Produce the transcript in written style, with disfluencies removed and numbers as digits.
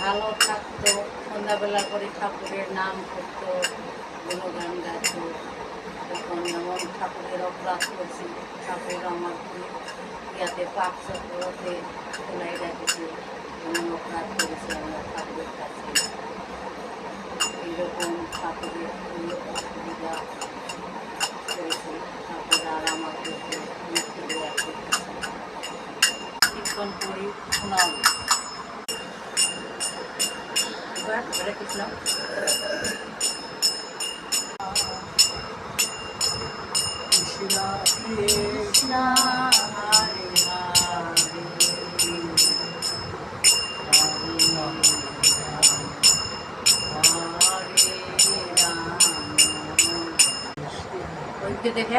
ভালো থাকতো, সন্ধ্যাবেলা করে ঠাকুরের নাম করতো, গুণগান গাইত। তখন এমন ঠাকুরের অপরাধ করছি, ঠাকুর আমাকে ইয়াতে পাপ চক্রতে খোলাই রাখেছে, এমন অপরাধ করেছি আমরা ঠাকুরের কাছে। এইরকম ঠাকুরের অসুবিধা করেছি, ঠাকুর আর আমাকে মুক্তি দেওয়া করতেছে। কীর্তন করি, শোনাব। এবার হরে কৃষ্ণ। কৃষ্ণ কৃষ্ণ হরে হরে, হরে রাম হরে রাম। ওইকে দেখে